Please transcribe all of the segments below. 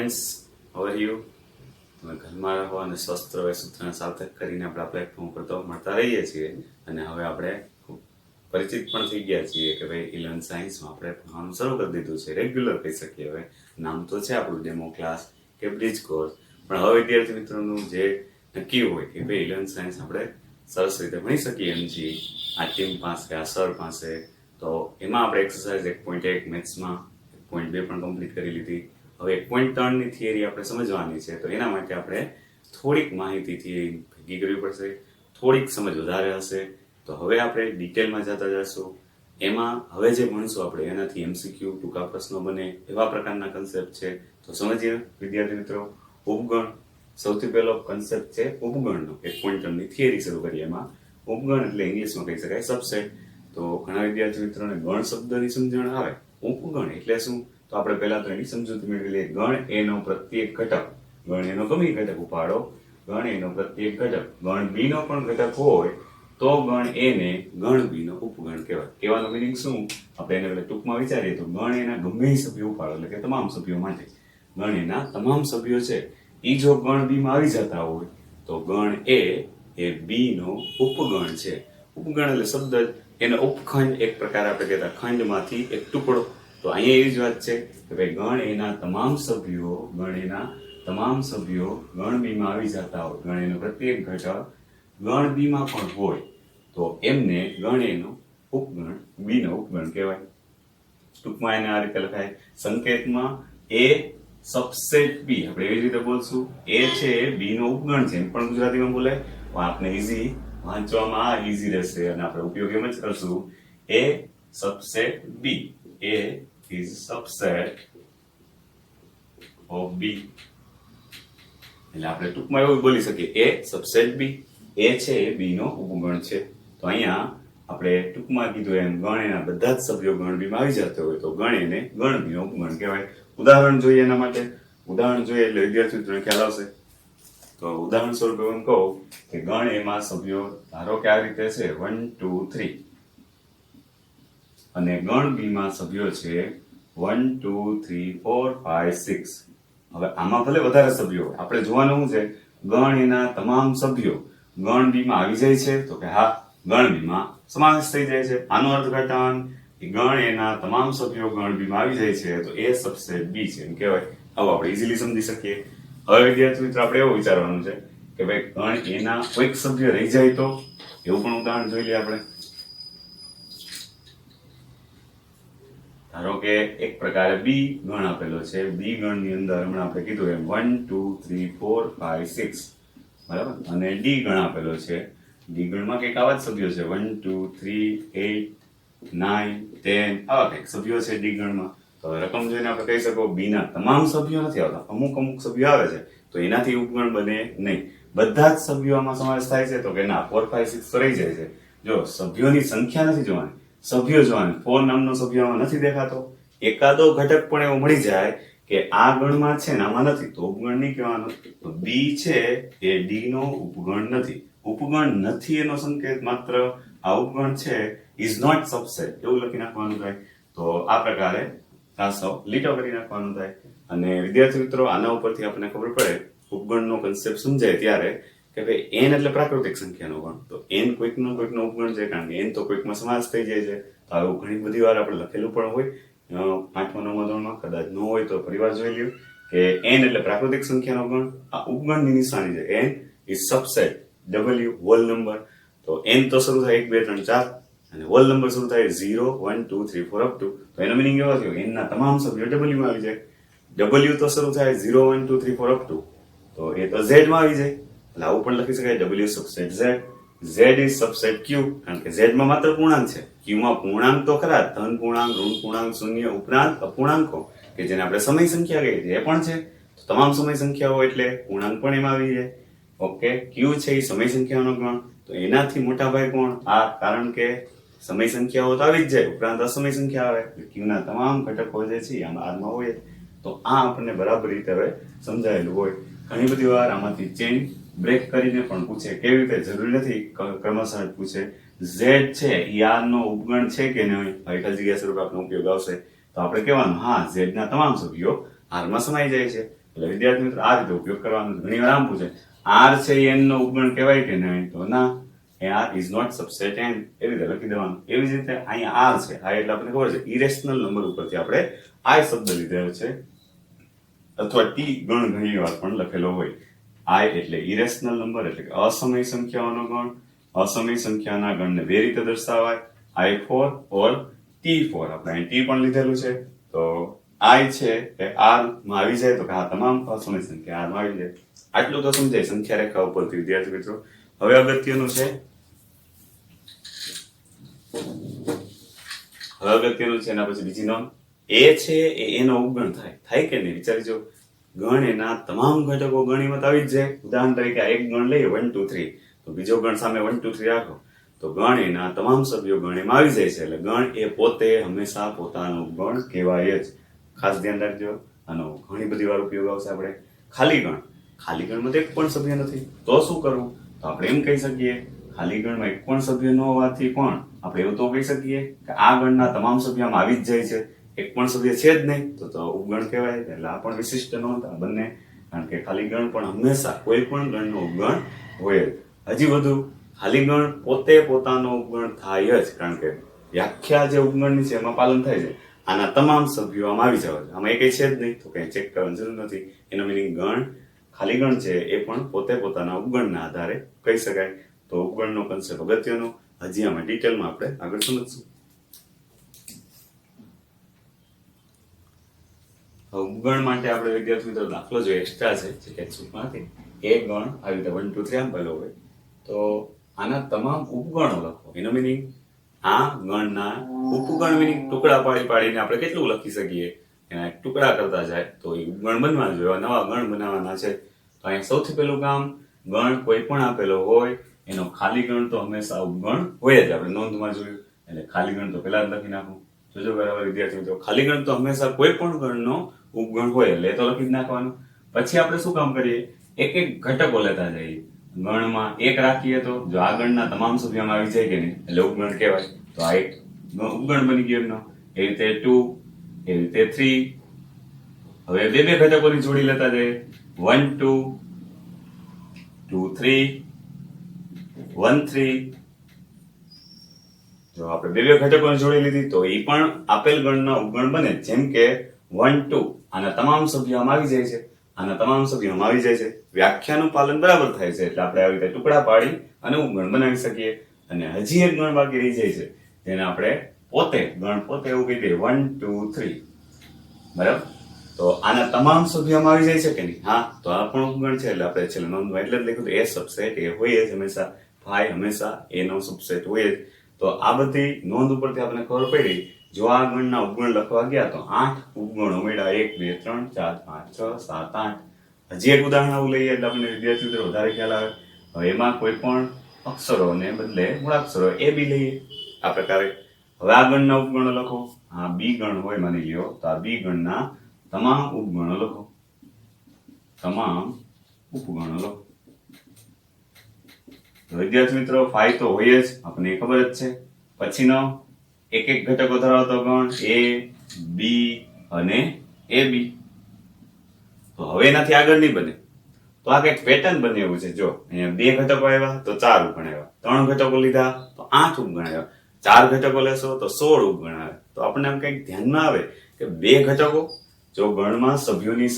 Friends, how are you? તમે ઘરમાં રહો અને સ્વસ્થ રહો એ સૂત્રને સાર્થક કરીને આપણા પ્લેટફોર્મ પર તો મળતા રહીએ છીએ. અને હવે આપણે ખૂબ પરિચિત પણ થઈ ગયા છીએ કે ભાઈ ઇલેવન સાયન્સમાં આપણે ભણવાનું શરૂ કરી દીધું છે. રેગ્યુલર કહી શકીએ. હવે નામ તો છે આપણું ડેમો ક્લાસ કે બ્રિજ કોર્સ, પણ હવે વિદ્યાર્થી મિત્રોનું જે નક્કી હોય કે ભાઈ ઇલેવન સાયન્સ આપણે સરસ રીતે ભણી શકીએ એમજી આ ટીમ પાસે, આ સર પાસે, તો એમાં આપણે એક્સરસાઇઝ 1.1 મેથ્સમાં 1.2 પણ કમ્પ્લીટ કરી લીધી. હવે 1.3 ની થિયરી આપણે સમજવાની છે, તો એના માટે આપણે થોડીક માહિતીથી ભેગી કરવી પડશે, થોડીક સમજ વધારે હશે. તો હવે આપણે ડિટેલમાં જતા જશું. એમાં હવે જે ભણીશું આપણે એનાથી એમસીક્યુ ટૂંકા પ્રશ્નો બને એવા પ્રકારના કન્સેપ્ટ છે. તો સમજીએ વિદ્યાર્થી મિત્રો. ઉપગણ, સૌથી પહેલો કન્સેપ્ટ છે ઉપગણનો. 1.3 ની થિયરી શરૂ કરીએ. એમાં ઉપગણ એટલે ઇંગ્લિશમાં કહી શકાય સબસેટ. તો ઘણા વિદ્યાર્થી મિત્રોને ગણ શબ્દની સમજણ આવે. ઉપગણ એટલે શું, તો આપણે પહેલા તો એની સમજૂતી મેળવી લઈએ. ગણ એનો પ્રત્યેક ઘટક, ગણ એનો ગમે ઘટક ઉપાડો, ગણ એનો પ્રત્યેક ઘટક, ગણ બી નો પણ ઘટક હોય તો ગણ એ ને ગણ બી નો ઉપગણ કહેવાય. કહેવાનો મિનિંગ શું, આપણે એને ટૂંકમાં વિચારીએ તો ગણ એના ગમે સભ્યો ઉપાડો, એટલે કે તમામ સભ્યો માટે ગણ એના તમામ સભ્યો છે ઈ જો ગણ બી માં આવી જતા હોય તો ગણ એ બી નો ઉપગણ છે. ઉપગણ એટલે શબ્દ જ, એનો ઉપખંડ એક પ્રકાર આપણે કહેતા ખંડમાંથી એક ટુકડો. તો અહીંયા એવી જ વાત છે કે ભાઈ ગણ એના તમામ સભ્યો, ગણ એના તમામ સભ્યો ગણ બી માં આવી જતા હોય, ગણ એનો પ્રત્યેક ઘટક ગણ બી માં પણ હોય તો એમને ગણ એનો ઉપગણ, બી નો ઉપગણ કહેવાય. ટૂંકમાં એને આ રીતે લખાય. સંકેતમાં એ સબસેટ બી, આપણે એવી રીતે બોલશું. એ છે બી નો ઉપગણ છે, એમ પણ ગુજરાતીમાં બોલાય. આપને ઈઝી વાંચવામાં આ ઈઝી રહેશે અને આપણે ઉપયોગ એમ જ કરશું. A subset B, A is subset of B. એટલે આપણે ટૂંકમાં એવું બોલી શકીએ, એ સબસેટ બી, એ છે એ બી નો ઉપગણ છે. તો અહીંયા આપણે ટૂંકમાં કીધું એમ ગણ એના બધા જ સભ્યો ગણ બી માં આવી જતા હોય તો ગણ એને ગણ બી નો ઉપગણ કહેવાય. ઉદાહરણ જોઈએ એના માટે. ઉદાહરણ જોઈએ એટલે વિદ્યાર્થી મિત્રોને ખ્યાલ આવશે. તો ઉદાહરણ સ્વરૂપે એમ કહું કે ગણ એમાં સભ્યો ધારો કે આ રીતે છે 1 2 3 અને ગણ બી માં સભ્યો છે 1 2 3 4 5 6. હવે આમાં ભલે વધારે સભ્યો હોય, આપણે જોવાનું શું છે, ગણ એના તમામ સભ્યો ગણ બી માં આવી જાય છે તો કે હા ગણ બી માં સમાવેશ થઈ જાય છે. આનો અર્થઘટન કે ગણ એના તમામ સભ્યો ગણ બી માં આવી જાય છે તો એ સબસેટ બી છે એમ કહેવાય. આવું આપણે ઈઝીલી સમજી શકીએ. હવે વિદ્યાર્થી મિત્રો આપણે એવું વિચારવાનું છે કે ભાઈ ગણ એના કોઈક સભ્ય રહી જાય તો, એવું પણ ઉદાહરણ જોઈ લઈએ આપણે. ધારો કે એક પ્રકારે બી ગણ આપેલો છે. બી ગણ ની અંદર હમણાં આપણે કીધું એમ 1 2 3 4 5 6, બરાબર. અને ડી ગણ આપેલો છે. ડી ગણમાં કંઈક આવા જ સભ્યો છે 1 2 3 8 9 10, આવા કંઈક સભ્યો છે ડી ગણમાં. તો રકમ જોઈને આપણે કહી શકો બી ના તમામ સભ્યો નથી આવતા, અમુક અમુક સભ્યો આવે છે તો એનાથી ઉપગણ બને નહીં. બધા જ સભ્યો આમાં સમાવેશ થાય છે તો કે ના 4 5 6 તો રહી જાય છે. જો સભ્યોની સંખ્યા નથી જોવાની, સભ્યો જોવાની. 4 નામનો સભ્ય આમાં નથી દેખાતો. એકાદો ઘટક પણ એવો મળી જાય કે આ ગણમાં છે ને આમાં નથી તો ઉપગણ નહીં કહેવાનો. તો બી છે એ ડી નો ઉપગણ નથી. ઉપગણ નથી એનો સંકેત માત્ર આ ઉપગણ છે ઇઝ નોટ સબસેટ એવું લખી નાખવાનું થાય. તો આ પ્રકારે સાવ લીટો કરી નાખવાનું થાય. અને વિદ્યાર્થી મિત્રો આના ઉપરથી આપણને ખબર પડે ઉપગણનો કન્સેપ્ટ સમજાય ત્યારે કે ભાઈ n એટલે પ્રાકૃતિક સંખ્યાનો ગણ. તો n કોઈકનો ઉપગણ છે કારણ કે n તો કોઈકમાં સમાસ થઈ જાય છે. તો આવું ઘણી બધી વાર આપણે લખેલું પણ હોય 8મા 9મા ધોરણમાં, કદાચ ન હોય તો ફરીવાર જોઈ લ્યો કે n એટલે પ્રાકૃતિક સંખ્યાનો ગણ. આ ઉપગણની નિશાની છે. n is subset w whole number. તો n તો શરૂ થાય 1 2 3 4 અને હોલ નંબર શરૂ થાય 0 1 2 3 4 up to. તો એનો મીનિંગ એવો થયો n ના તમામ સભ્યો w માં આવી જાય. w તો શરૂ થાય 0 1 2 3 4 up to, તો એ તો z માં આવી જાય. એટલે આવું પણ લખી શકાય w subset z. z is subset q કારણ કે z માં માત્ર પૂર્ણાંક છે. q માં પૂર્ણાંક તો ખરા, ધન પૂર્ણાંક, ઋણ પૂર્ણાંક, શૂન્ય ઉપરાંત અપૂર્ણાંકો કે જેને આપણે સમય સંખ્યા કહીએ છીએ એ પણ છે. તો તમામ સમય સંખ્યાઓ એટલે પૂર્ણાંક પણ એમાં આવી જાય. ઓકે, q છે એ સમય સંખ્યાનો ગણ. તો એનાથી મોટા ભાઈ કોણ આ, કારણ કે સમય સંખ્યાઓ તો આવી જ જાય, ઉપરાંત અસમય સંખ્યા આવે. q ના તમામ ઘટકો જે છે આમાં આરમાં હોય. તો આ આપણને બરાબર રીતે હવે સમજાયેલું હોય. ઘણી બધી વાર આમાંથી ચેન બ્રેક કરીને પણ પૂછે. કેવી રીતે, જરૂરી નથી ક્રમશઃ પૂછે. z છે એ r નો ઉપગણ છે કે નહીં, એકલ જગ્યા સ્વરૂપે આપણો ઉપયોગ આવશે. તો આપણે કહેવાનું હા z ના તમામ સભ્યો r માં સમાઈ જાય છે. એટલે વિદ્યાર્થી મિત્રો આ રીતે ઉપયોગ કરવાનો. ઘણી વાર આમ પૂછે આર છે એ n નો ઉપગણ કહેવાય કે નહીં, તો ના, એ R is not subset n, એ રીતે લખી દેવાનું. એવી જ રીતે અહીંયા આર છે, આ એટલે આપણને ખબર છે ઇરેશનલ નંબર ઉપરથી આપણે આ શબ્દ લીધેલો છે, અથવા ટી ગણ ઘણી વાર પણ લખેલો હોય. આઈ એટલે ઇરેશનલ નંબર એટલે કે અસમય સંખ્યાઓનો ગણ. અસમય સંખ્યાના ગણને બે રીતે દર્શાવાય, i4 ઓર t4. આપણે અહીં t પણ લીધેલું છે, તો i છે એ r માં આવી જાય તો કે આ તમામ અસમય સંખ્યા r માં આવી જાય. આટલું તો સમજાય સંખ્યા રેખા ઉપરથી વિદ્યાર્થી મિત્રો. હવે અગત્યનું છે એના પછી બીજી નોંધ. એ છે એ એનો ઉપગણ થાય કે નહીં વિચારીજો. ગણ એના તમામ ઘટકો ગણીમાં આવી જ જાય. ઉદાહરણ તરીકે એક ગણ લઈએ 1 2 3, તો બીજો ગણ સામે 1 2 3 રાખો તો ગણ એના તમામ સભ્યો ગણ એમાં આવી જાય છે. એટલે ગણ એ પોતે હંમેશા પોતાનો ઉપગણ કહેવાય જ. ખાસ ધ્યાન રાખજો, આનો ઘણી બધી વાર ઉપયોગ આવશે. આપણે ખાલી ગણમાં એક પણ સભ્ય નથી, તો શું કરવું? તો આપણે એમ કહી શકીએ ખાલી ગણમાં એક પણ સભ્ય ન હોવાથી પણ આપણે એવું તો કહી શકીએ કે આ ગણના તમામ સભ્ય આમાં આવી જ જાય છે, એક પણ સભ્ય છે જ નહીં, તો ઉપગણ કહેવાય. એટલે આ પણ વિશિષ્ટ નોંધ આ બંને, કારણ કે ખાલી ગણ પણ હંમેશા કોઈ પણ ગણનો ઉપગણ હોય. હજી વધુ, ખાલી ગણ પોતે પોતાનો ઉપગણ થાય જ, કારણ કે વ્યાખ્યા જે ઉપગણની છે એમાં પાલન થાય છે. આના તમામ સભ્યો આમાં આવી જાય છે, આમાં એક છે જ નહીં, તો કઈ ચેક કરવાની જરૂર નથી. એનો મિનિંગ ગણ ખાલી ગણ છે એ પણ પોતે પોતાના ઉપગણના આધારે કહી શકાય. તો ઉપગણનો કન્સેપ્ટ અગત્યનો. હજી આમાં ડિટેલમાં આપણે આગળ સમજશું. ઉપગણ માટે આપણે વિદ્યાર્થી મિત્રો દાખલો જો એક્સ્ટ્રા છે જે ટેક્સ્ટબુકમાં નથી, એક ગણ આવી રીતે 1 2 3 આપેલો હોય તો આના તમામ ઉપગણો લખો. એનો મિનિંગ આ ગણના ઉપગણ મિનિંગ ટુકડા પાડીને આપણે કેટલું લખી શકીએ, એના ટુકડા કરતા જાય તો એ ઉપગણ બનવા જોઈએ, નવા ગણ બનાવવાના છે. તો અહીંયા સૌથી પહેલું કામ, ગણ કોઈ પણ આપેલો હોય એનો ખાલી ગણ તો હંમેશા ઉપગણ હોય જ. આપણે નોંધમાં જોયું, એટલે ખાલી ગણ તો પહેલા જ લખી નાખું. જોજો બરાબર વિદ્યાર્થી મિત્રો, ખાલી ગણ તો હંમેશા કોઈ પણ ગણનો ઉપગણ હોય એટલે એ તો લખી જ નાખવાનું. પછી આપણે શું કામ કરીએ, એક એક ઘટકો લેતા જઈએ. ગણમાં એક રાખીએ તો જો આ ગણના તમામ સભ્યોમાં આવી જાય કે નહીં એટલે ઉપગણ કહેવાય, તો આ એક ઉપગણ બની ગયો એમનો. એ રીતે 2, એ રીતે 3. હવે બે બે ઘટકોની જોડી લેતા જઈએ, 1 2 2 3 1 3. જો આપણે બે બે ઘટકોની જોડી લીધી તો એ પણ આપેલ ગણના ઉપગણ બને. જેમ કે 1 2 આના તમામ સભ્યો આમાં આવી જાય છે, આના તમામ સભ્યો આમાં આવી જાય છે. વ્યાખ્યાનું પાલન બરાબર થાય છે એટલે આપણે આવી રીતે ટુકડા પાડી અને ઉપગણ બનાવી શકીએ. અને હજી એક ગણ બાકી રહી જાય છે જેને આપણે ગણ પોતે એવું કહી દઈએ 1 2 3. બરાબર, તો આના તમામ સભ્યો આમાં આવી જાય છે કે નહીં? હા, તો આ પણ ઉપગણ છે એટલે આપણે છેલ્લે નોંધમાં એટલે જ લખ્યું એ સબસેટ એ હોય જ હંમેશા. ભાઈ હંમેશા એનો સબસેટ હોય જ. તો આ બધી નોંધ ઉપરથી આપણને ખબર પડી, જો આ ગણના ઉપગણ લખવા ગયા તો 8 ઉપગણો મળ્યા, 1 2 3 4 5 6 7 8. હજી એક ઉદાહરણ આવું લઈએ એટલે આપણને વિદ્યાર્થી મિત્રો વધારે ખ્યાલ આવે. હવે એમાં કોઈ પણ અક્ષરોને બદલે મૂળાક્ષરો એ બી લઈએ આ પ્રકારે. હવે આ ગણના ઉપગણો લખો. આ બી ગણ હોય માની લ્યો, તો આ બી ગણના તમામ ઉપગણો લખો. તમામ ઉપગણો લખો. વિદ્યાર્થી મિત્રો 5 તો હોય જ, આપણને ખબર જ છે. પછીનો એક એક ઘટકો ધરાવતો ગણ a b અને ab. તો હવે એનાથી આગળ નહીં બને, તો આ કઈક પેટર્ન બને એવું છે. જો અહીંયા 2 ઘટકો આવ્યા તો 4 ઉપગણ આવ્યા, 3 ઘટકો લીધા તો 8 ઉપગણ આવ્યા, 4 ઘટકો લેશો તો 16 ઉપગણ આવે. તો આપણને આમ કઈક ધ્યાનમાં આવે કે 2 ઘટકો, જો ગણમાં સભ્યોની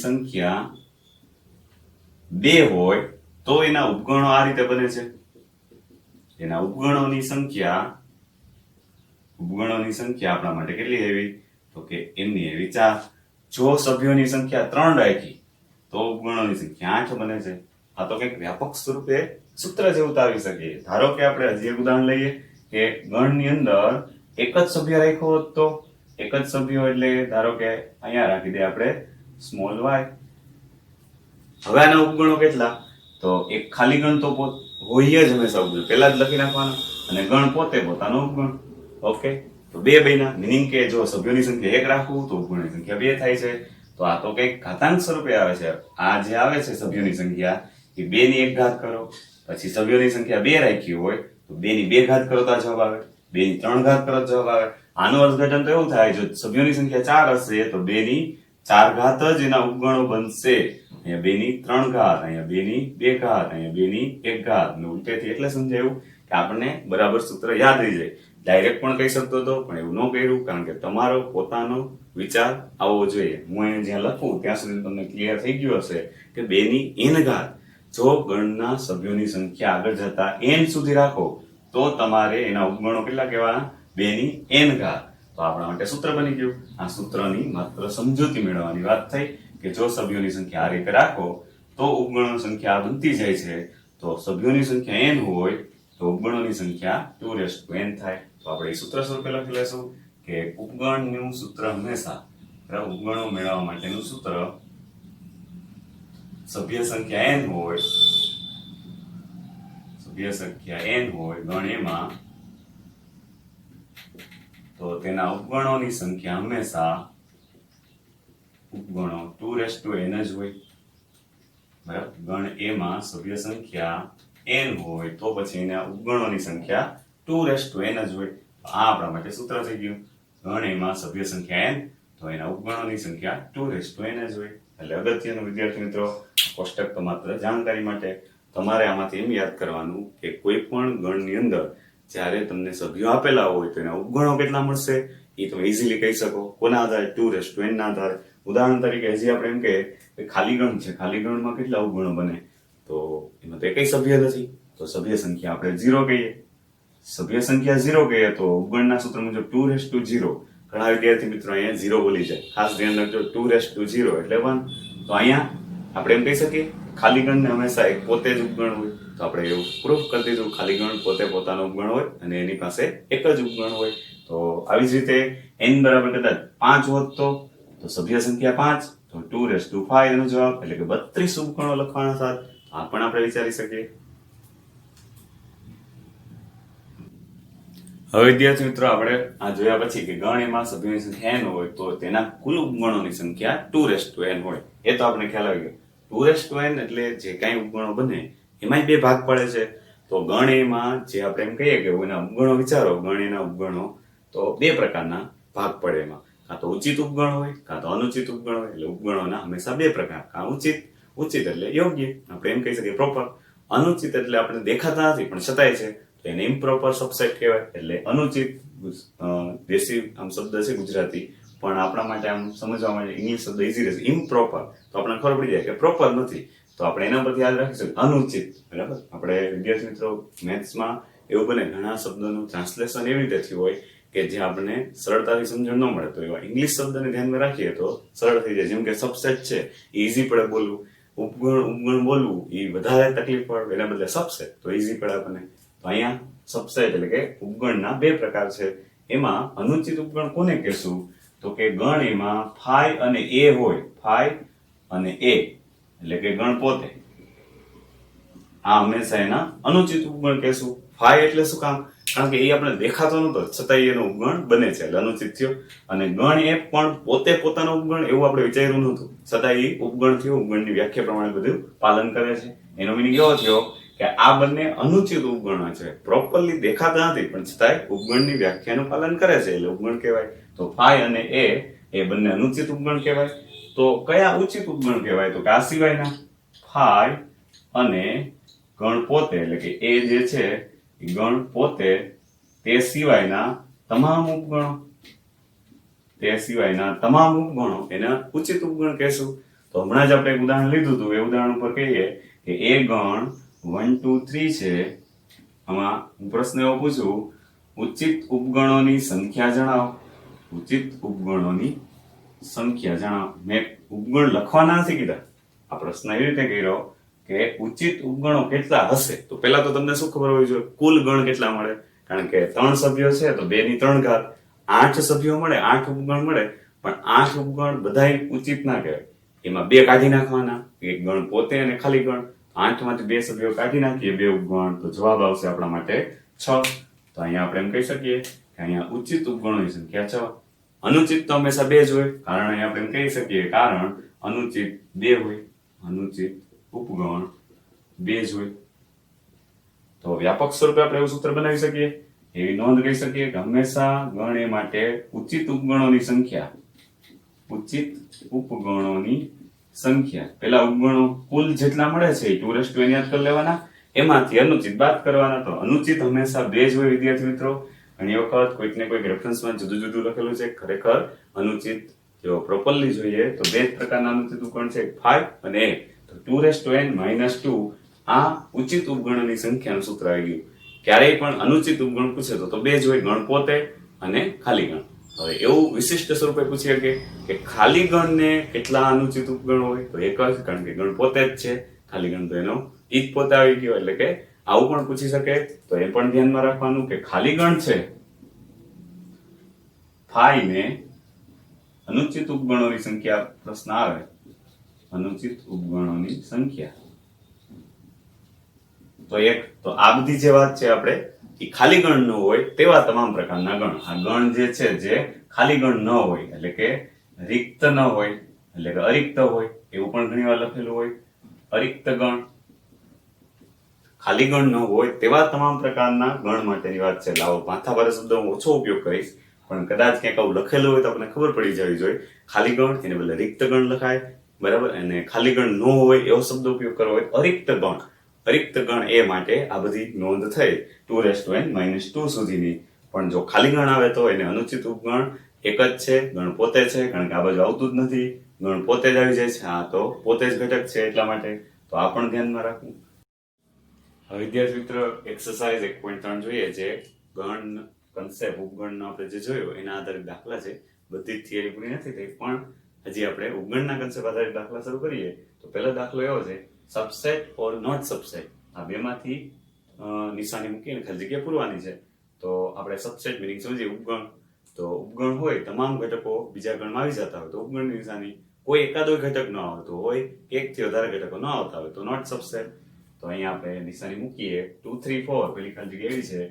સંખ્યા 2 હોય તો એના ઉપગણો આ રીતે બને છે. એના ઉપગણોની સંખ્યા આપણા માટે કેટલી આવી? તો કે એમની આવી 4. જો સભ્યોની સંખ્યા 3 રાખી તો ઉપગણોની સંખ્યા 8 બને છે. આ તો કંઈક વ્યાપક સ્વરૂપે સૂત્ર જેવું તારવી શકીએ. ધારો કે આપણે હજી એક ઉદાહરણ લઈએ કે ગણની અંદર એક જ સભ્ય રાખ્યો હોત તો એક જ સભ્યો એટલે ધારો કે અહીંયા રાખી દે આપણે સ્મોલ y. હવે આના ઉપગણો કેટલા? તો એક ખાલી ગણ તો હોય જ હંમેશા ઉપગણ પહેલા જ લખી નાખવાનો, અને ગણ પોતે પોતાનો ઉપગણ. ઓકે, તો 2 બન્યા. મિનિંગ કે જો સભ્યોની સંખ્યા 1 રાખવું તો ઉપગણની સંખ્યા 2 થાય છે. તો આ તો કંઈક ઘાતાંક સ્વરૂપે આવે છે. આ જે આવે છે સભ્યોની સંખ્યા એ 2 ની 1 ઘાત કરો, પછી સભ્યોની સંખ્યા 2 રાખી હોય તો 2 ની 2 ઘાત કરો તો જવાબ આવે, 2 ની 3 ઘાત કરો તો જવાબ આવે. આનું અર્થઘટન તો એવું થાય, જો સભ્યોની સંખ્યા 4 હશે તો 2 ની 4 ઘાત જ એના ઉપગણો બનશે. અહીંયા 2 ની 3 ઘાત, અહીંયા 2 ની 2 ઘાત, અહીંયા 2 ની 1 ઘાત. ને ઉલટેથી એટલે સમજાયું કે આપણને બરાબર સૂત્ર યાદ રહી જાય. ડાયરેક્ટ પણ કહી શકતો હતો, પણ એવું ન કર્યું, કારણ કે તમારો પોતાનો વિચાર આવવો જોઈએ. હું અહીંયા જ્યાં લખું ત્યાં સુધી તમને ક્લિયર થઈ ગયું હશે કે 2 ની n ઘાત. જો ગણના સભ્યોની સંખ્યા આગળ જતા n સુધી રાખો તો તમારે એના ઉપગણો કેટલા કહેવાના? 2 ની n ઘાત. તો આપણા માટે સૂત્ર બની ગયું. આ સૂત્રની માત્ર સમજૂતી મેળવવાની વાત થઈ કે જો સભ્યોની સંખ્યા આ રીતે રાખો તો ઉપગણોની સંખ્યા બનતી જાય છે. તો સભ્યોની સંખ્યા n હોય તો ઉપગણોની સંખ્યા 2n થાય. તો આપણે એ સૂત્ર સ્વરૂપે લખી લેશું કે ઉપગણનું સૂત્ર હંમેશા, ઉપગણો મેળવવા માટેનું સૂત્ર, સભ્ય સંખ્યા n હોય, સભ્ય સંખ્યા n હોય ગણ એમાં, તો તેના ઉપગણોની સંખ્યા હંમેશા ઉપગણો 2n જ હોય. બરાબર, ગણ એમાં સભ્ય સંખ્યા n હોય તો પછી એના ઉપગણોની સંખ્યા 2n જ હોય. આ આપણા માટે સૂત્ર થઈ ગયું. ગણ એમાં સભ્ય સંખ્યા n તો એના ઉપગણોની સંખ્યા 2n જ હોય. એટલે અગત્યનું વિદ્યાર્થી મિત્રો, કોષ્ટક તો માત્ર જાણકારી માટે. તમારે આમાંથી એમ યાદ કરવાનું કે કોઈ પણ ગણની અંદર જ્યારે તમને સભ્યો આપેલા હોય તો એના ઉપગણો કેટલા મળશે એ તમે ઇઝીલી કહી શકો. કોના આધારે? 2n ના આધારે. ઉદાહરણ તરીકે હજી આપણે એમ કહીએ કે ખાલી ગણ છે, ખાલી ગણમાં કેટલા ઉપગણો બને? તો એમાં તો એકય સભ્ય નથી, તો સભ્ય સંખ્યા આપણે 0 કહીએ. સભ્ય સંખ્યા 0 કહીએ તો ઉપગણના સૂત્ર મુજબ 2:0. ઘણા વિદ્યાર્થી મિત્રો અહીંયા 0 બોલી જાય. ખાસ ધ્યાન રાખજો, 2:0 એટલે 1. તો અહીંયા આપણે એમ કહી શકીએ ખાલી ગણને હંમેશા એક પોતે જ ઉપગણ હોય. તો આપણે એવું પ્રૂફ કરી દીધું, ખાલી ગણ પોતે પોતાનો ઉપગણ હોય અને એની પાસે એક જ ઉપગણ હોય. તો આવી જ રીતે n બરાબર કદાચ 5 હોત તો સભ્ય સંખ્યા 5, તો 2:5 એનો જવાબ, એટલે કે 32 ઉપગણો લખવાના થાત. આ પણ આપણે વિચારી શકીએ. હવે વિદ્યાર્થી મિત્રો, આપણે આ જોયા પછી કે ગણ એમાં સભ્યોની સંખ્યા n હોય તો તેના કુલ ઉપગણોની સંખ્યા 2n હોય. એ તો આપણે ખ્યાલ આવી ગયો. 2n એટલે જે કાંઈ ઉપગણો બને એમાંય 2 ભાગ પડે છે. તો ગણ એમાં જે આપણે એમ કહીએ કે એના ઉપગણો વિચારો, ગણ એના ઉપગણો તો 2 પ્રકારના ભાગ પડે એમાં. કાં તો ઉચિત ઉપગણ હોય, કાં તો અનુચિત ઉપગણ હોય. એટલે ઉપગણોના હંમેશા 2 પ્રકાર. કાં ઉચિત એટલે યોગ્ય, આપણે એમ કહી શકીએ પ્રોપર. અનુચિત એટલે આપણે દેખાતા નથી પણ છતાંય છે, તો એને ઇમ્પ્રોપર સબસેટ કહેવાય. એટલે અનુચિત દેશી આમ શબ્દ છે ગુજરાતી, પણ આપણા માટે આમ સમજવા માટે ઇંગ્લિશ શબ્દ ઈઝી રહેશે. ઇમ્પ્રોપર તો આપણને ખબર પડી જાય કે પ્રોપર નથી, તો આપણે એના પરથી યાદ રાખીશું અનુચિત. બરાબર, આપણે વિદ્યાર્થી મિત્રો મેથ્સમાં એવું બને ઘણા શબ્દોનું ટ્રાન્સલેશન એવી રીતે થયું હોય કે જે આપણને સરળતાથી સમજણ ન મળે, તો એવા ઇંગ્લિશ શબ્દને ધ્યાનમાં રાખીએ તો સરળ થઈ જાય. જેમ કે સબસેટ છે, ઈઝી પડે બોલવું. ઉપગણ બોલવું એ વધારે તકલીફ પડે, એના બદલે સબસેટ તો ઈઝી પડે આપણને. તો અહીંયા સબસેટ એટલે કે ઉપગણના 2 પ્રકાર છે. એમાં અનુચિત ઉપગણ કોને કહેશું? તો કે ગણ એમાં phi અને a હોય. phi અને a એટલે કે ગણ પોતે, આ હંમેશા એના અનુચિત ઉપગણ કહેશું. phi એટલે શું કામ? કારણ કે એ આપણે દેખાતો નતો છતાંય એનો ઉપગણ બને છે, એટલે અનુચિત થયો. અને ગણ એ પણ પોતે પોતાનો ઉપગણ એવું આપણે વિચાર્યું નતું, છતાં એ ઉપગણ થયો. ઉપગણની વ્યાખ્યા પ્રમાણે બધું પાલન કરે છે. એનો મિનિંગ એવો થયો કે આ બંને અનુચિત ઉપગણો છે, પ્રોપરલી દેખાતા નથી પણ છતાંય ઉપગણની વ્યાખ્યાનું પાલન કરે છે, એટલે ઉપગણ કહેવાય. તો phi અને a એ બંને અનુચિત ઉપગણ કહેવાય. તો કયા ઉચિત ઉપગણ કહેવાય? તો કે આ સિવાયના phi અને ગણ પોતે, એટલે કે a જે છે ગણ પોતે, તે સિવાયના તમામ ઉપગણો, તે સિવાયના તમામ ઉપગણો એના ઉચિત ઉપગણ કહેશું. તો હમણાં જ આપણે એક ઉદાહરણ લીધું હતું, એ ઉદાહરણ ઉપર કહીએ કે એ ગણ 1 2 3 છે. આમાં હું પ્રશ્ન એવો પૂછું, ઉચિત ઉપગણોની સંખ્યા જણાવો. ઉચિત ઉપગણોની સંખ્યા જણાવો. મેં ઉપગણ લખવાના નથી કીધા, આ પ્રશ્ન એવી રીતે કર્યો કે ઉચિત ઉપગણો કેટલા હશે. તો પહેલા તો તમને શું ખબર હોવી જોઈએ? કુલ ગણ કેટલા મળે? કારણ કે 3 સભ્યો છે તો 2 ની 3 ઘાત. 8 સભ્યો મળે, 8 ઉપગણ મળે, પણ 8 ઉપગણ બધાય ઉચિત ના કહેવાય. એમાં 2 કાઢી નાખવાના, એક ગણ પોતે અને ખાલી ગણ. 8 માંથી 2 સભ્યો કાઢી નાખીએ, 2 ઉપગણ, તો જવાબ આવશે આપણા માટે 6. તો અહીંયા આપણે એમ કહી શકીએ કે અહીંયા ઉચિત ઉપગણોની સંખ્યા 6. અનુચિત તો હંમેશા 2 જ હોય, કારણ અહીંયા આપણે એમ કહી શકીએ કારણ અનુચિત 2 હોય. અનુચિત ઉપગણ 2 જ હોય. તો વ્યાપક સ્વરૂપે આપણે એવું સૂત્ર બનાવી શકીએ, એવી નોંધ કહી શકીએ કે હંમેશા ગણ એ માટે ઉચિત ઉપગણોની સંખ્યા ઉચિત ઉપગણોની સંખ્યા. પેલા ઉપગણો કુલ જેટલા મળે છે એ 2n યાદ કરી લેવાના, એમાંથી અનુચિત બાદ કરવાના. તો અનુચિત હંમેશા 2 જ હોય વિદ્યાર્થી મિત્રો. ઘણી વખત કોઈક ને કોઈક રેફરન્સમાં જુદું જુદું લખેલું છે. ખરેખર અનુચિત જો પ્રોપરલી જોઈએ તો 2 પ્રકારના અનુચિત ઉપગણ છે, 5 અને 1. તો 2n - 2 આ ઉચિત ઉપગણોની સંખ્યાનું સૂત્ર આવી ગયું. ક્યારેય પણ અનુચિત ઉપગણ પૂછે તો 2 જ હોય, ગણ પોતે અને ખાલી ગણ. હવે એવું વિશિષ્ટ સ્વરૂપે પૂછી શકે કે ખાલી ગણને કેટલા અનુચિત ઉપગણ હોય, તો એક જ, કારણ કે ગણ પોતે જ છે. ખાલી ગણ તો એનો ઈ જ પોતે આવી ગયો. એટલે કે આવું પણ પૂછી શકે. તો એ પણ ધ્યાનમાં રાખવાનું કે ખાલી ગણ છે 5 ને અનુચિત ઉપગણોની સંખ્યા પ્રશ્ન આવે, અનુચિત ઉપગણોની સંખ્યા તો એક. તો આ બધી જે વાત છે આપણે એ ખાલી ગણ ન હોય તેવા તમામ પ્રકારના ગણ. આ ગણ જે છે જે ખાલી ગણ ન હોય એટલે કે રિક્ત ન હોય એટલે કે અરિક્ત હોય, એવું પણ ઘણી વાર લખેલું હોય. અરિક્ત ગણ, ખાલી ગણ ન હોય તેવા તમામ પ્રકારના ગણ માટેની વાત છે. લાવો માથાભારે શબ્દો હું ઓછો ઉપયોગ કરીશ, પણ કદાચ ક્યાંક આવું લખેલું હોય તો આપણને ખબર પડી જવી જોઈએ. ખાલી ગણ એને બદલે રિક્ત ગણ લખાય, બરાબર. અને ખાલી ગણ ન હોય એવો શબ્દ ઉપયોગ કરવો હોય અરિક્ત ગણ. અરિક્ત ગણ એ માટે આ બધી નોંધ થઈ 2n - 2 સુધીની. પણ જો ખાલી ગણ આવે તો એને અનુચિત ઉપગણ એક જ છે, ગણ પોતે છે, કારણ કે આ બાજુ આવતું જ નથી, ગણ પોતે જ આવી જાય છે. આ તો પોતે જ ઘટક છે એટલા માટે. તો આ પણ ધ્યાનમાં રાખવું. હવે વિદ્યાર્થી મિત્રો એક્સરસાઇઝ 1.3 જોઈએ, જે ગણ કન્સેપ્ટ ઉપગણનો આપણે જે જોયો એના આધારિત દાખલા છે. બધી જ થિયરી પૂરી નથી થઈ, પણ હજી આપણે ઉપગણના કન્સેપ્ટ આધારિત દાખલા શરૂ કરીએ. તો પહેલો દાખલો એવો છે, સબસેટ ઓર નોટ સબસેટ. આ બેમાંથી નિશાની મૂકીને ખાલી જગ્યા પૂરવાની છે. તો આપણે સબસેટ મીનિંગ સમજીએ. ઉપગણ તો ઉપગણ હોય, તમામ ઘટકો બીજા ગણમાં આવી જતા હોય તો ઉપગણની નિશાની. કોઈ એકાદો ઘટક ન આવતો હોય, એકથી વધારે ઘટકો ન આવતા હોય તો નોટ સબસેટ. તો અહીંયા આપણે નિશાની મૂકીએ. 2 3 4 પેલી ખાલી જગ્યા એવી છે,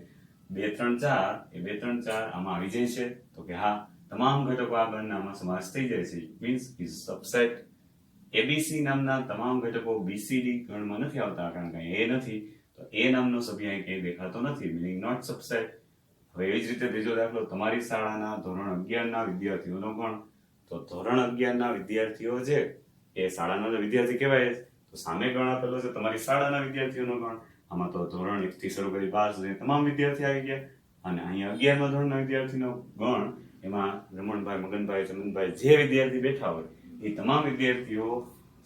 2 3 4 એ 2 3 4 આમાં આવી જાય છે. તો કે હા, તમામ ઘટકો આ ગણનામાં સમાવેશ થઈ જાય છે. Means is subset. એબીસી નામના તમામ ઘટકો બીસીડી ગણમાં નથી આવતા, કારણ કે એ નથી. તો એ નામનો સભ્ય અહીં ક્યાંય દેખાતો નથી, મીનિંગ નોટ સબસેટ. હવે એવી જ રીતે ત્રીજો દાખલો, તમારી શાળાના ધોરણ 11 ના વિદ્યાર્થીઓનો ગણ. તો ધોરણ 11 ના વિદ્યાર્થીઓ છે એ શાળાના વિદ્યાર્થી કહેવાય. તો સામે ગણ આપેલો છે તમારી શાળાના વિદ્યાર્થીઓનો ગણ. આમાં તો ધોરણ 1 થી શરૂ કરી 12 સુધી તમામ વિદ્યાર્થી આવી ગયા. અને અહીંયા 11મા ધોરણના વિદ્યાર્થીનો ગણ, એમાં રમણભાઈ, મગનભાઈ, ચમનભાઈ જે વિદ્યાર્થી બેઠા હોય એ તમામ વિદ્યાર્થીઓ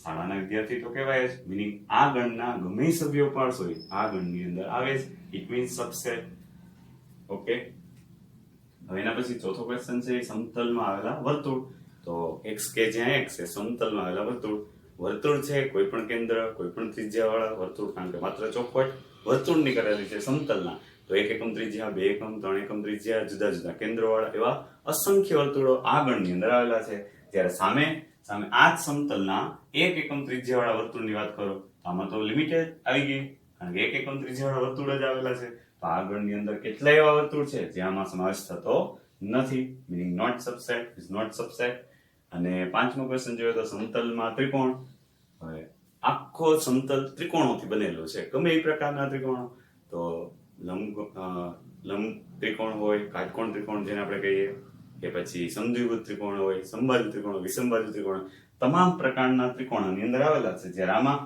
શાળાના વિદ્યાર્થી તો કહેવાય જ. મીનિંગ આ ગણના ગમે સભ્યો પાડશો આ ગણની અંદર આવે જ. It means subset. ઓકે. હવે એના પછી ચોથો ક્વેશ્ચન છે, સમતલમાં આવેલા વર્તુળ. તો x કે જ્યાં x છે સમતલમાં આવેલા વર્તુળ. વર્તુળ છે કોઈ પણ કેન્દ્ર, કોઈ પણ ત્રિજ્યા વાળા વર્તુળ, કારણ કે માત્ર ચોખવટ વર્તુળની કરેલી છે સમતલના. તો 1 એકમ ત્રિજ્યા, 2 એકમ, 3 એકમ ત્રિજ્યા, જુદા જુદા કેન્દ્રો વાળા એવા અસંખ્ય વર્તુળો આ ગણની અંદર આવેલા છે. જ્યારે સામે આ જ સમતલના 1 એકમ ત્રિજ્યા વાળા વર્તુળની વાત કરો તો આમાં તો લિમિટેડ આવી ગઈ, કારણ કે 1 એકમ ત્રિજ્યા વાળા વર્તુળ જ આવેલા છે. તો આ ગણની અંદર કેટલા એવા વર્તુળ છે જેમાં સમાવેશ થતો નથી, meaning not subset, is not subset. અને પાંચમો ક્વેશ્ચન જોઈએ તો સમતલમાં ત્રિકોણ. હવે આખો સમતલ ત્રિકોણોથી બનેલો છે, ગમે એ પ્રકારના ત્રિકોણો. તો લંબ ત્રિકોણ હોય, કાટકોણ ત્રિકોણ જેને આપણે કહીએ, કે પછી સમદ્વિભુજ ત્રિકોણ હોય, સમબાજુ ત્રિકોણ, વિષમબાજુ ત્રિકોણ, તમામ પ્રકારના ત્રિકોણોની અંદર આવેલા છે. જ્યારે આમાં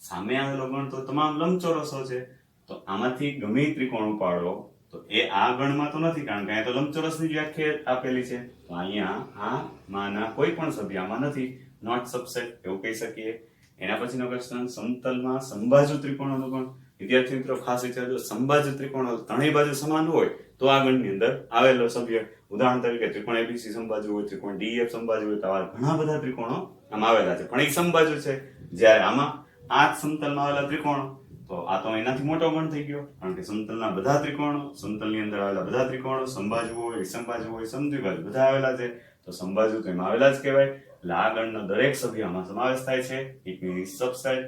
સામે આવેલો ગણ તો તમામ લંબચોરસો છે. તો આમાંથી ગમે ત્રિકોણ ઉપાડો તો એ આ ગણમાં તો નથી, કારણ કે અહીંયા તો લંબચોરસની વ્યાખ્યા આપેલી છે. તો અહીંયા આ માના કોઈ પણ સભ્ય આમાં નથી, નોટ સબસેટ એવું કહી શકીએ. એના પછીનો ક્વેશ્ચન, સમતલમાં સમબાજુ ત્રિકોણોનો ગણ. વિદ્યાર્થી મિત્રો ખાસ વિચારજો, સમબાજુ ત્રિકોણો ત્રણેય બાજુ સમાન હોય તો આ ગણની અંદર આવેલો સભ્ય. ઉદાહરણ તરીકે ત્રિકોણ એબીસી સમબાજુ હોય, ત્રિકોણ ડીએફ સમબાજુ હોય, તો આવા ઘણા બધા ત્રિકોણો આમાં આવેલા છે, પણ એ સમબાજુ છે. જ્યારે આમાં આ જ સમતલમાં આવેલા ત્રિકોણો, તો આ તો એનાથી મોટો ગણ થઈ ગયો, કારણ કે સમતલના બધા ત્રિકોણો, સમતલની અંદર આવેલા બધા ત્રિકોણો સમબાજુ હોય, વિષમબાજુ હોય, સમદ્વિબાજુ બધા આવેલા છે. તો સમબાજુ તો એમાં આવેલા જ કહેવાય. એટલે આ ગણનો દરેક સભ્ય આમાં સમાવેશ થાય છે. It means subset.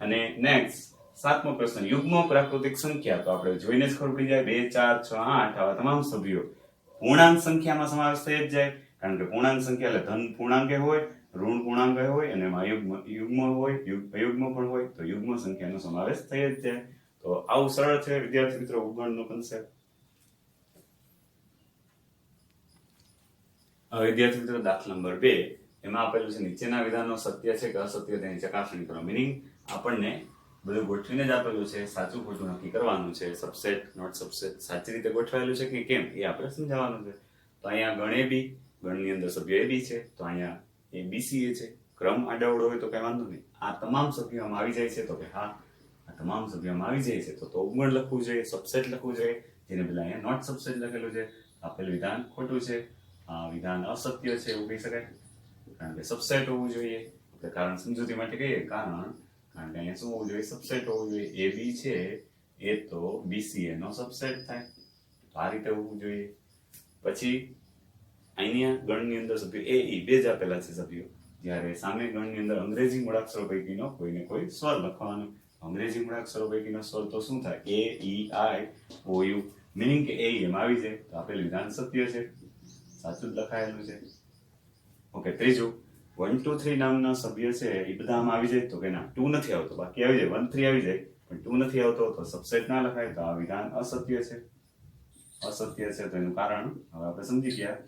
અને નેક્સ્ટ 7મો પ્રશ્ન, યુગ્મ પ્રાકૃતિક સંખ્યા. તો આપણે જોઈને જ ખબર પડી જાય 2 4 6 8 આવા તમામ સભ્યો પૂર્ણાંક સંખ્યામાં સમાવેશ થઈ જ જાય, કારણ કે પૂર્ણાંક સંખ્યા એટલે ધન પૂર્ણાંક હોય, ઋણ પૂર્ણાંક હોય, અને એમાં યુગ્મ હોય, અયુગ્મ પણ હોય. તો યુગ્મ સંખ્યાનો સમાવેશ થઈ જ જાય. તો આવું સરળ છે વિદ્યાર્થી મિત્રો ઉપગણનો કન્સેપ્ટ. હવે વિદ્યાર્થી મિત્રો દાખલા નંબર 2 એમાં આપેલું છે નીચેના વિધાનો સત્ય છે કે અસત્ય તેની ચકાસણી કરો. મીનિંગ આપણને બધું ગોઠવીને જ આપેલું છે, સાચું ખોટું નક્કી કરવાનું છે, સબસેટ નોટ સબસેટ સાચી રીતે ગોઠવાયેલું છે કે કેમ એ આપણે સમજાવવાનું છે. તો અહીંયા ગણ એ બી, ગણની અંદર સભ્ય એ બી છે, તો અહીંયા એ બીસી એ છે. ક્રમ આડાવડો હોય તો કઈ વાંધો નહીં. આ તમામ સભ્યોમાં આવી જાય છે તો કે હા, આ તમામ સભ્યોમાં આવી જાય છે તો ઉપગણ લખવું જોઈએ, સબસેટ લખવું જોઈએ, જેને પેલા અહીંયા નોટ સબસેટ લખેલું છે. આપેલું વિધાન ખોટું છે, આ વિધાન અસત્ય છે એવું કહી શકાય, કારણ કે સબસેટ હોવું જોઈએ. કારણ સમજૂતી માટે કહીએ કારણ કે અહીંયા શું હોવું જોઈએ, સબસેટ હોવું જોઈએ. એ બી છે એ તો બીસીએ નો સબસેટ થાય, તો આ રીતે હોવું જોઈએ. પછી અહીંયા ગણની અંદર સભ્યો એ ઈ બે જ આપેલા છે સભ્યો, જ્યારે સામે ગણની અંદર અંગ્રેજી મૂળાક્ષરો પૈકીનો કોઈને કોઈ સ્વર લખવાનો. અંગ્રેજી મૂળાક્ષરો પૈકીનો સ્વર તો શું થાય, એ ઈ આઈ ઓ યુ, મીનિંગ કે એ એમ આવી જાય તો આપેલું વિધાન સત્ય છે, સાચું જ લખાયેલું છે. ઓકે, ત્રીજું 1 2 3 નામના સભ્ય છે એ બધામાં આવી જાય તો કે ના 2 નથી આવતો, બાકી આવી જાય 1 3 આવી જાય પણ 2 નથી આવતો તો સબસેટ ના લખાય, તો આ વિધાન અસત્ય છે. અસત્ય છે તો એનું કારણ હવે આપણે સમજી ગયા.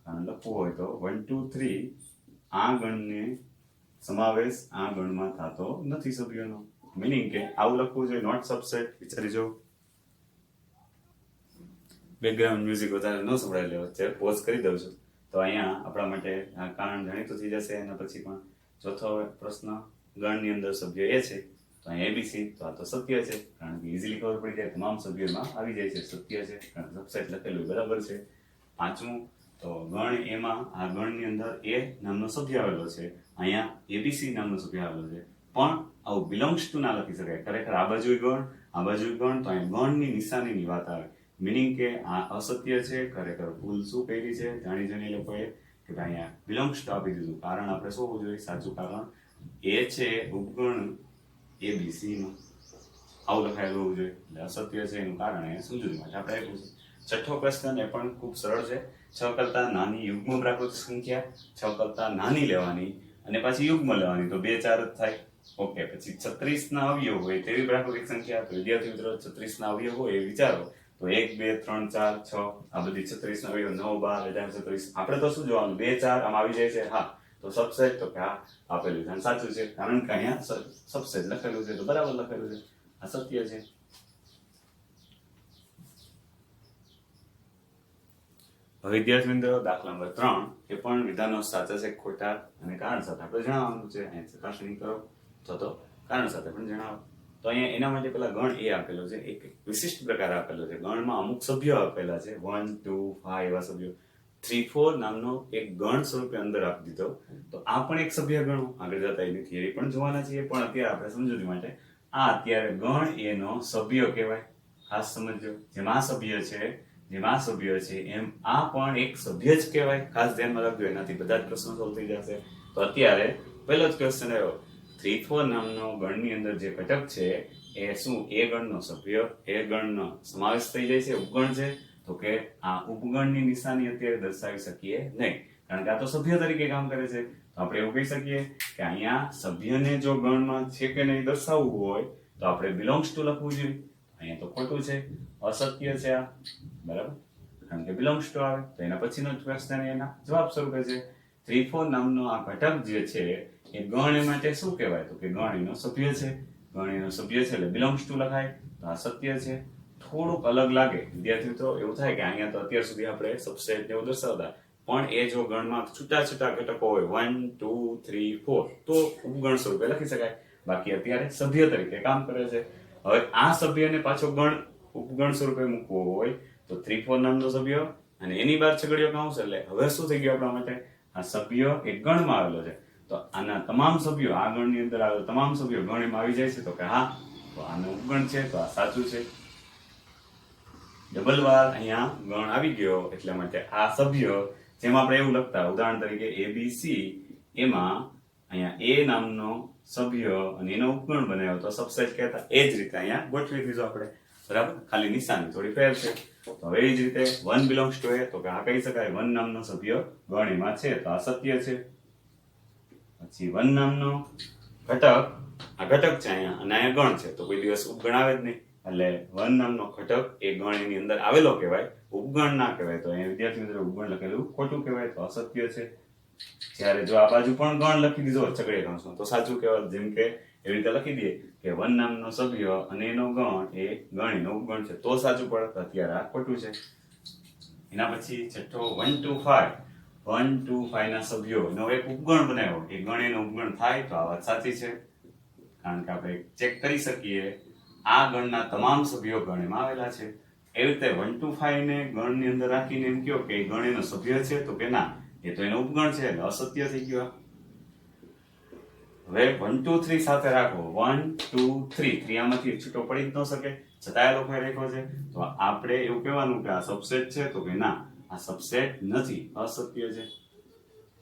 કારણ લખવું હોય તો 1 2 3 આ ગણને સમાવેશ આ ગણમાં થતો નથી સભ્યોનો, મીનિંગ કે આવું લખવું જોઈએ, નોટ સબસેટ. વિચારી જો બેકગ્રાઉન્ડ મ્યુઝિક વધારે ન સંભળાય લેવો છે, પોઝ કરી દઉં છું તો અહીંયા આપણા માટે આ કારણ જાણીતું થઈ જશે. એના પછી પણ ચોથો પ્રશ્ન, ગણની અંદર સભ્ય એ છે તો અહીંયા એબીસી, તો આ તો સત્ય છે કારણ કે ઇઝીલી ખબર પડી જાય, તમામ સભ્યોમાં આવી જાય છે, સત્ય છે, કારણ સબસેટ લખેલું બરાબર છે. પાંચમું, તો ગણ એમાં આ ગણની અંદર એ નામનો સભ્ય આવેલો છે, અહીંયા એબીસી નામનો સભ્ય આવેલો છે, પણ આવું બિલોંગ્સ ટુ ના લખી શકાય. ખરેખર આ બાજુ ગણ, આ બાજુ ગણ, તો અહીંયા ગણની નિશાનીની વાત આવે, મીનિંગ કે આ અસત્ય છે. ખરેખર ભૂલ શું કરી છે જાણી જાણી લોકોએ કે અહીંયા બિલોંગ્સ ટુ આપી દીધું. કારણ આપણે શું હોવું જોઈએ, સાચું કારણ એ છે ઉપગણ એબીસી નું, આવું લખાયેલું હોવું જોઈએ, એટલે અસત્ય છે એનું કારણ અહીંયા સમજૂતી માટે આપણે આપ્યું છે. છઠ્ઠો પ્રશ્ન એ પણ ખૂબ સરળ છે. 6 કરતા નાની યુગ્મ પ્રાકૃતિક સંખ્યા 6 કરતા નાની લેવાની અને પાછી યુગ્મ લેવાની, તો 2 4 જ થાય. ઓકે, પછી 36 ના અવયવ હોય તેવી પ્રાકૃતિક સંખ્યા, તો વિદ્યાર્થી મિત્રો 36 ના અવયવ હોય એ વિચારો તો 1 2 3 4 6 આ બધી 36 ના અવયવ 9 12 36. આપણે તો શું જોવાનું, 2 4 આમ આવી જાય છે, હા તો સબસેટ, તો કે હા આપેલું વિધાન સાચું છે કારણ કે અહીંયા સબસેટ લખેલું છે તો બરાબર લખેલું છે, આ સત્ય છે. હવે વિદ્યાર્થી મિત્રો દાખલા નંબર 3 એ પણ વિધાનો સાચા છે ખોટા અને કારણ સાથે આપણે જણાવવાનું છે. અહીં ચકાસણી કરો તો કારણ સાથે પણ જણાવો. તો અહીંયા એના માટે પેલા ગણ એ આપેલો છે, એક વિશિષ્ટ પ્રકાર આપેલો છે. ગણમાં અમુક સભ્યો આપેલા છે, 1 2 5 એવા સભ્યો. 3 4 નામનો એક ગણ સ્વરૂપે અંદર આપી દીધો, તો આ પણ એક સભ્ય ગણો. આગળ જતા એની થિયરી પણ જોવાના છીએ, પણ અત્યારે આપણે સમજૂતી માટે આ અત્યારે ગણ એનો સભ્ય કહેવાય, ખાસ સમજો. જેમ આ સભ્ય છે, જેમ આ સભ્ય છે એમ આ પણ એક સભ્ય જ કહેવાય, ખાસ ધ્યાનમાં રાખજો, એનાથી બધા જ પ્રશ્નો સોલ્વ થઈ જશે. તો અત્યારે પહેલો જ ક્વેશ્ચન આવ્યો, 3 4 નામનો ગણની અંદર જે ઘટક છે એ શું એ ગણનો સભ્ય, એ ગણનો સમાવેશ થઈ જાય છે, ઉપગણ છે? તો કે આ ઉપગણની નિશાની અત્યારે દર્શાવી શકીએ નહીં, કારણ કે આ તો સભ્ય તરીકે કામ કરે છે. તો આપણે એવું કહી શકીએ કે અહીંયા સભ્યને જો ગણમાં છે કે નહીં દર્શાવવું હોય તો આપણે બિલોંગ્સ ટુ લખવું જોઈએ. અહીંયા તો ખોટું છે, અસત્ય છે આ, બરાબર, કારણ કે બિલોંગ્સ ટુ આવે તો એના પછીનો ક્વેશ્ચન એના જવાબ સ્વરૂપે છે. 3 4 નામનો આ ઘટક જે છે એ ગણ એ માટે શું કહેવાય, તો કે ગણ એનો સભ્ય છે, ગણ એનો સભ્ય છે એટલે બિલોંગ્સ ટુ લખાય, તો આ સત્ય છે. થોડુંક અલગ લાગે વિદ્યાર્થી મિત્રો, એવું થાય કે અહીંયા તો અત્યાર સુધી આપણે સબસેટ ને એવું દર્શાવતા, પણ એ જો ગણમાં છૂટા છૂટા ઘટકો હોય 1 2 3 4 તો ઉપગણ સ્વરૂપે લખી શકાય, બાકી અત્યારે સભ્ય તરીકે કામ કરે છે. હવે આ સભ્યને પાછો ગણ ઉપગણ સ્વરૂપે મૂકવો હોય તો 3 4 નામનો સભ્ય અને એની બહાર છગડીયો કૌંસ, એટલે હવે શું થઈ ગયું આપણા માટે, આ સભ્ય એક ગણમાં આવેલો છે તો આના તમામ સભ્યો આ ગણની અંદર આવેલા તમામ સભ્યો ગણ એમાં આવી જાય છે, તો કે હા તો આનો ઉપગણ છે, તો આ સાચું છે. ડબલ વાર અહીંયા ગણ આવી ગયો એટલા માટે આ સભ્ય, જેમ આપણે એવું લખતા ઉદાહરણ તરીકે એબીસી, એમાં અહીંયા એ નામનો સભ્ય અને એનો ઉપગણ બનાવ્યો તો સબસેટ કહેતા, એ જ રીતે અહીંયા ગોઠવી દીધું આપણે, બરાબર, ખાલી નિશાની થોડી ફેર છે. તો હવે એ જ રીતે 1 બિલોંગ્સ ટુ એ, તો કે આ કહી શકાય 1 નામનો સભ્ય ગણ એમાં છે, તો આ સત્ય છે. પછી 1 નામનો ઘટક, આ ઘટક છે અહીંયા અને અહીંયા ગણ છે, તો કોઈ દિવસ ઉપગણ આવે જ નહીં, એટલે 1 નામનો ઘટક એ ગણ એની અંદર આવેલો કહેવાય, ઉપગણ ના કહેવાય. તો અહીંયા વિદ્યાર્થી મિત્રો ઉપગણ લખેલું ખોટું કહેવાય, તો અસત્ય છે. જ્યારે જો આ બાજુ પણ ગણ લખી દીધો ચકડી કૌંસમાં તો સાચું કહેવાય. જેમ કે એવી રીતે લખી દઈએ કે 1 નામનો સભ્ય અને એનો ગણ એ ગણીનો ઉપગણ છે તો સાચું પડે. તો અત્યારે આ ખોટું છે. એના પછી છઠ્ઠો 1 2 5 1 2 5 ના સભ્યોનો એક ઉપગણ બનાવ્યો એ ગણીનો ઉપગણ થાય, તો આ વાત સાચી છે. કારણ કે આપણે ચેક કરી શકીએ આ ગણના તમામ સભ્યો ગણમાં આવેલા છે. એવી રીતે 1 2 5 ને ગણની અંદર રાખીને એમ કહો કે ગણ એનો સભ્ય છે, તો કે ના, એ તો એનો ઉપગણ છે એટલે અસત્ય થઈ ગયો. હવે 1 2 3 સાથે રાખો 1 2 3 3 આમાંથી છૂટો પડી જ ન શકે, છતાં એ લોકોએ રાખ્યો છે. તો આપણે એવું કહેવાનું કે આ સબસેટ છે, તો કે ના, આ સબસેટ નથી, અસત્ય છે.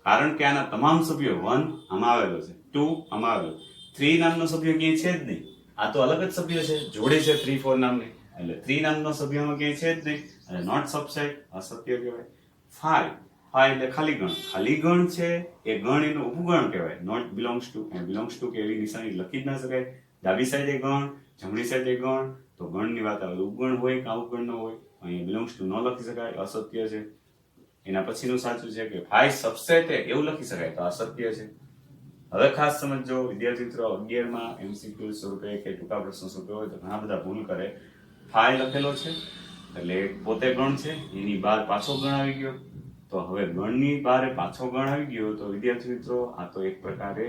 કારણ કે આના તમામ સભ્યો 1 આમાં આવેલો છે, 2 આમાં આવેલો, 3 નામનો સભ્ય ક્યાંય છે જ નહીં. આ તો અલગ જ સભ્ય છે, જોડે છે 3 4 નામની, એટલે 3 નામનો સભ્યમાં ક્યાંય છે જ નહીં, એટલે નોટ સબસેટ, અસત્ય કહેવાય. 5 એટલે ખાલી ગણ. ખાલી ગણ છે એ ગણ એનું ઉપગણ કહેવાય, not belongs to. Belongs to કે એવી નિશાની લખી જ ના શકાય. ડાબી સાઈડે ગણ, જમણી સાઈડે ગણ, તો ગણની વાત આવે ઉપગણ હોય કે ઉપગણ ન હોય. અહીંયા બિલોંગ્સ ટુ ન લખી શકાય, અસત્ય છે. એના પછીનું સાચું છે કે 5 સબસેટ એવું લખી શકાય, તો અસત્ય છે. હવે ખાસ સમજો વિદ્યાર્થી મિત્રો 11 માં MCQ સ્વરૂપે કે ટૂંકા પ્રશ્નો સ્વરૂપે હોય તો ઘણા બધા ભૂલ કરે. 5 લખેલો છે એટલે પોતે ગણ છે, એની બહાર પાછો ગણ આવી ગયો. તો હવે ગણની બહાર પાછો ગણ આવી ગયો તો વિદ્યાર્થી મિત્રો આ તો એક પ્રકારે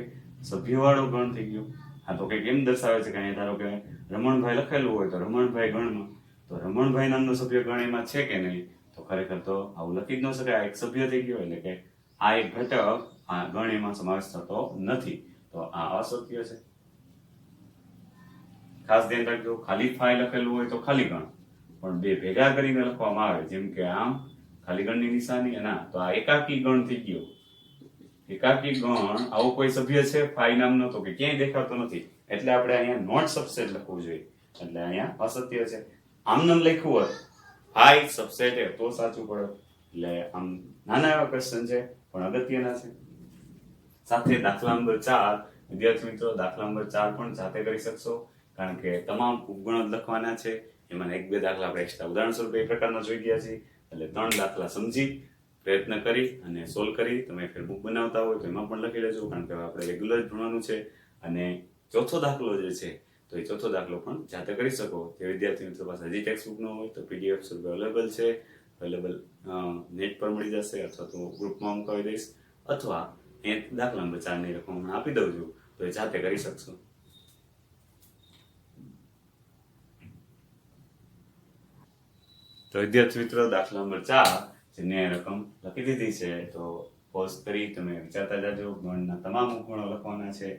સભ્યવાળો ગણ થઈ ગયો. આ તો કંઈક એમ દર્શાવે છે કે અહીંયા ધારો કે રમણભાઈ લખેલું હોય તો રમણભાઈ ગણમાં, તો રમણભાઈ નામનો સભ્ય ગણ એમાં છે કે નહીં, તો ખરેખર તો આવું લખી જ ન શકાય. આ એક સભ્ય થઈ ગયો એટલે કે આ એક ઘટક આ ગણ એમાં સમાવેશ થતો નથી, તો આ અસત્ય છે. ખાસ ધ્યાન રાખજો, ખાલી 5 લખેલું હોય તો ખાલી ગણ, પણ બે ભેગા કરીને લખવામાં આવે, જેમ કે આમ ખાલી ગણની નિશાની, ના, તો આ એકાકી ગણ થઈ ગયો. એકાકી ગણ આવો કોઈ સભ્ય છે 5 નામનો, તો કે ક્યાંય દેખાતો નથી, એટલે આપણે અહીંયા નોટ સબસેટ લખવું જોઈએ, એટલે અહીંયા અસત્ય છે. આમ નામ લખ્યું હોત 5 સબસેટ તો સાચું પડે. એટલે આમ નાના એવા ક્વેશ્ચન છે પણ અગત્યના છે. સાથે દાખલા નંબર 4 વિદ્યાર્થી મિત્રો, દાખલા નંબર 4 પણ જાતે કરી શકશો, કારણ કે તમામ ઉપગણો લખવાના છે. એમાં એક બે દાખલા આપણે એક્સ્ટ્રા ઉદાહરણ સ્વરૂપે એ પ્રકારના જોઈ ગયા છીએ, એટલે 3 દાખલા સમજી પ્રયત્ન કરી અને સોલ્વ કરી તમે ફેર બુક બનાવતા હોય તો એમાં પણ લખી લેજો, કારણ કે આપણે રેગ્યુલર ભણવાનું છે. અને ચોથો દાખલો જે છે તો એ ચોથો દાખલો પણ જાતે કરી શકો. જે વિદ્યાર્થી મિત્રો પાસે હજી ટેક્સ્ટ બુક ન હોય તો PDF સ્વરૂપે અવેલેબલ છે, અવેલેબલ નેટ પર મળી જશે, અથવા તો ગ્રુપમાં મુકાવી દઈશ, અથવા એ દાખલા નંબર 4 ની રકમ હમણાં આપી દઉં છું, તો એ જાતે કરી શકશો. તો વિદ્યાર્થી મિત્રો દાખલા નંબર 4 જેને રકમ લખી દીધી છે, તો પોઝ કરી તમે વિચારતા જાજો. ગણના તમામ ઉપગણો લખવાના છે.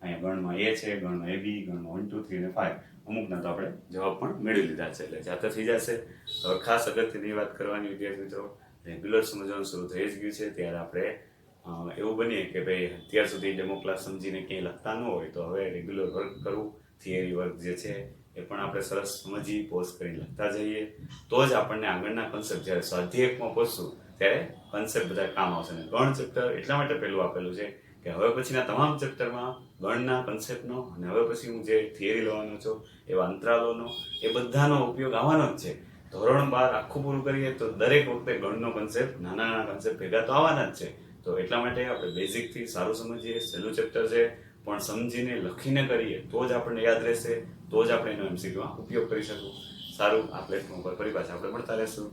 અહીંયા ગણમાં A છે, ગણમાં AB, ગણમાં 1 2 3 અને 5, અમુકના તો આપણે જવાબ પણ મેળવી લીધા છે, એટલે જાતે થઈ જશે. હવે ખાસ અગત્યની વાત કરવાની વિદ્યાર્થી મિત્રો, રેગ્યુલર સમજવાનું શરૂ થઈ જ ગયું છે, ત્યારે આપણે એવું બનીએ કે ભાઈ અત્યાર સુધી ડેમો ક્લાસ સમજીને ક્યાંય લખતા ન હોય તો હવે રેગ્યુલર વર્ક કરવું, થિયરી વર્ક જે છે એ પણ આપણે સરસ સમજી પોઝ કરીને લખતા જઈએ, તો જ આપણને આગળના કન્સેપ્ટ જ્યારે સ્વાધ્યાયમાં પહોંચશું ત્યારે કન્સેપ્ટ બધા કામ આવશે. ને ગણ ચેપ્ટર એટલા માટે પહેલું આપેલું છે કે હવે પછીના તમામ ચેપ્ટરમાં ગણના કન્સેપ્ટનો અને હવે પછી હું જે થિયરી લેવાનો છું એવા અંતરાલોનો એ બધાનો ઉપયોગ આવવાનો જ છે. ધોરણ 12 આખું પૂરું કરીએ તો દરેક વખતે ગણનો કન્સેપ્ટ, નાના નાના કન્સેપ્ટ ભેગા તો આવવાના જ છે. તો એટલા માટે આપણે બેઝિકથી સારું સમજીએ, સહેલું ચેપ્ટર છે પણ સમજીને લખીને કરીએ તો જ આપણને યાદ રહેશે, તો જ આપણે એનો MCQમાં ઉપયોગ કરી શકું. સારું, આ પ્લેટફોર્મ પર ફરી પાછા આપણે મળતા રહેશું.